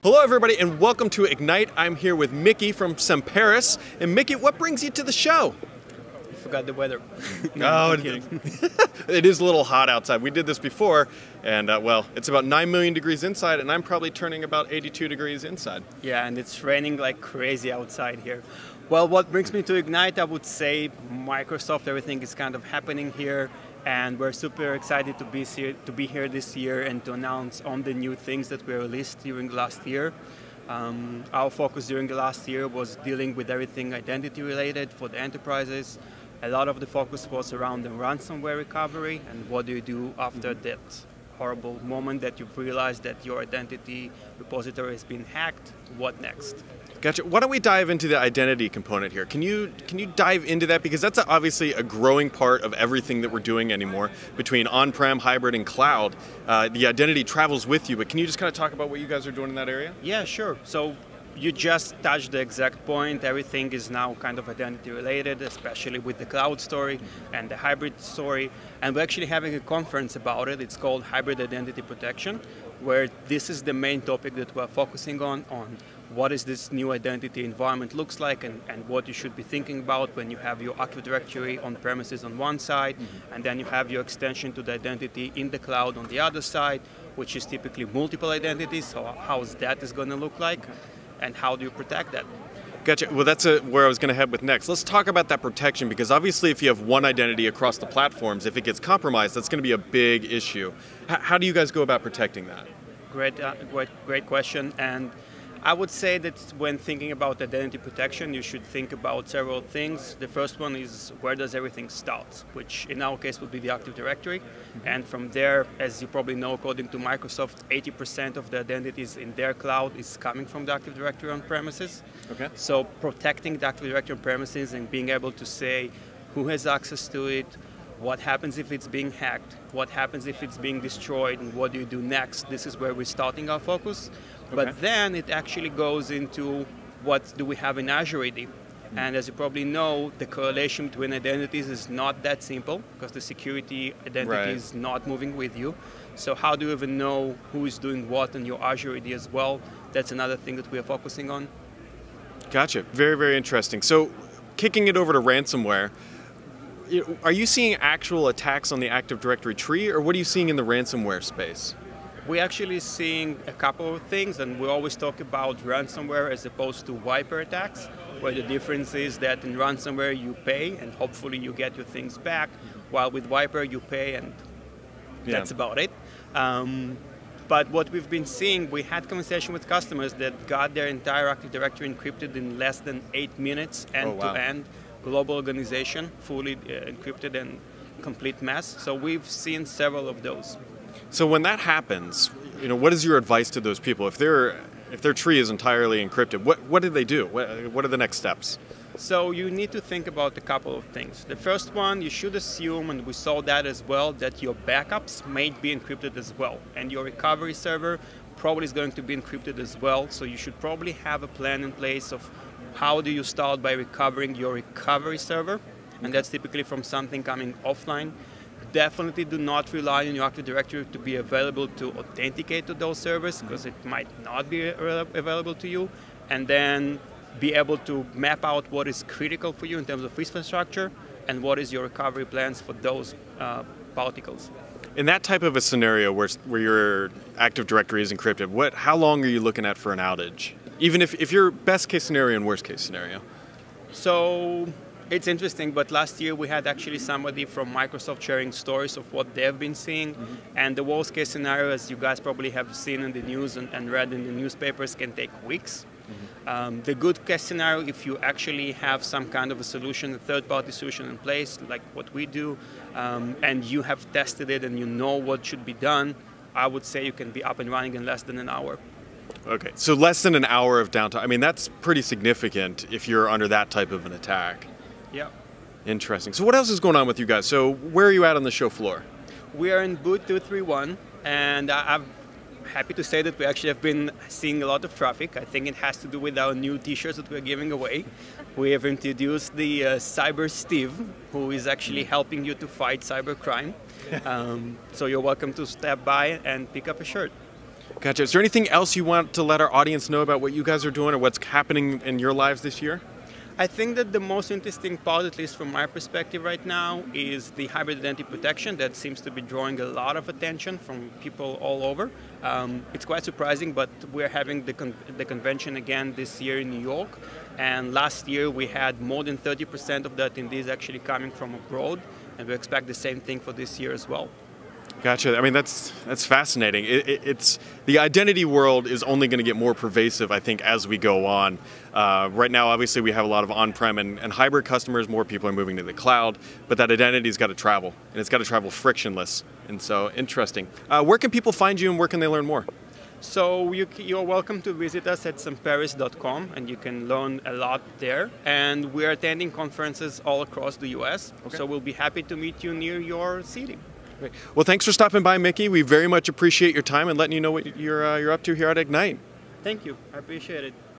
Hello everybody and welcome to Ignite. I'm here with Mickey from Semperis. And Mickey, what brings you to the show? You forgot the weather. No, I'm kidding. It is a little hot outside. We did this before and well, it's about 9 million degrees inside and I'm probably turning about 82 degrees inside. Yeah, and it's raining like crazy outside here. Well, what brings me to Ignite, I would say Microsoft, everything is kind of happening here. And we're super excited to be here this year and to announce on the new things that we released during last year. Our focus during the last year was dealing with everything identity related for the enterprises. A lot of the focus was around the ransomware recovery and what do you do after that horrible moment that you've realized that your identity repository has been hacked. What next? Gotcha. Why don't we dive into the identity component here? Can you dive into that? Because that's obviously a growing part of everything that we're doing anymore between on-prem, hybrid, and cloud. The identity travels with you, but can you just kind of talk about what you guys are doing in that area? Yeah, sure. So you just touched the exact point. Everything is now kind of identity related, especially with the cloud story and the hybrid story. And we're actually having a conference about it. It's called Hybrid Identity Protection, where this is the main topic that we're focusing on what is this new identity environment looks like and what you should be thinking about when you have your Active Directory on premises on one side, and then you have your extension to the identity in the cloud on the other side, which is typically multiple identities. So how's that is going to look like, and how do you protect that? Gotcha. Well, that's where I was going to head with next. Let's talk about that protection, because obviously if you have one identity across the platforms, if it gets compromised, that's going to be a big issue. How do you guys go about protecting that? Great question. And I would say that when thinking about identity protection, you should think about several things. The first one is where does everything start, which in our case would be the Active Directory. And from there, as you probably know, according to Microsoft, 80% of the identities in their cloud is coming from the Active Directory on premises. Okay. So protecting the Active Directory on premises and being able to say who has access to it, what happens if it's being hacked, what happens if it's being destroyed, and what do you do next? This is where we're starting our focus. Okay. But then it actually goes into what do we have in Azure AD. And as you probably know, the correlation between identities is not that simple because the security identity is not moving with you. So how do you even know who is doing what in your Azure AD as well? That's another thing that we are focusing on. Gotcha. Very, very interesting. So kicking it over to ransomware, are you seeing actual attacks on the Active Directory tree, or what are you seeing in the ransomware space? We're actually seeing a couple of things, and we always talk about ransomware as opposed to wiper attacks, where the difference is that in ransomware you pay and hopefully you get your things back, while with wiper you pay and that's about it. But what we've been seeing, we had conversation with customers that got their entire Active Directory encrypted in less than 8 minutes end-to-end. Global organization, fully encrypted and complete mess. So we've seen several of those. So when that happens, what is your advice to those people? If their tree is entirely encrypted, what do they do? What are the next steps? So you need to think about a couple of things. The first one, you should assume, and we saw that as well, that your backups may be encrypted as well. And your recovery server probably is going to be encrypted as well. So you should probably have a plan in place of how do you start by recovering your recovery server, and that's typically from something coming offline. Definitely do not rely on your Active Directory to be available to authenticate to those servers, because it might not be available to you, and then be able to map out what is critical for you in terms of infrastructure and what is your recovery plans for those particles. In that type of a scenario where your Active Directory is encrypted, how long are you looking at for an outage? Even if your best case scenario and worst case scenario? So it's interesting, but last year we had actually somebody from Microsoft sharing stories of what they've been seeing. And the worst case scenario, as you guys probably have seen in the news and read in the newspapers, can take weeks. The good case scenario, if you actually have some kind of a solution, a third-party solution in place, like what we do, and you have tested it and you know what should be done, I would say you can be up and running in less than an hour. Okay, so less than an hour of downtime. I mean, that's pretty significant if you're under that type of an attack. Yeah. Interesting. So what else is going on with you guys? So where are you at on the show floor? We are in booth 231, and I'm happy to say that we actually have been seeing a lot of traffic. I think it has to do with our new t-shirts that we're giving away. We have introduced the Cyber Steve, who is actually helping you to fight cybercrime. So you're welcome to step by and pick up a shirt. Gotcha. Is there anything else you want to let our audience know about what you guys are doing or what's happening in your lives this year? I think that the most interesting part, at least from my perspective right now, is the hybrid identity protection that seems to be drawing a lot of attention from people all over. It's quite surprising, but we're having the convention again this year in New York. And last year we had more than 30% of the attendees actually coming from abroad. And we expect the same thing for this year as well. Gotcha. I mean, that's fascinating. It's the identity world is only going to get more pervasive, I think, as we go on. Right now, obviously, we have a lot of on-prem and hybrid customers. More people are moving to the cloud, but that identity's got to travel, and it's got to travel frictionless. And so, interesting. Where can people find you, and where can they learn more? So you're welcome to visit us at semperis.com, and you can learn a lot there. And we're attending conferences all across the U.S., so we'll be happy to meet you near your city. Great. Well, thanks for stopping by, Mickey. We very much appreciate your time and letting you know what you're up to here at Ignite. Thank you. I appreciate it.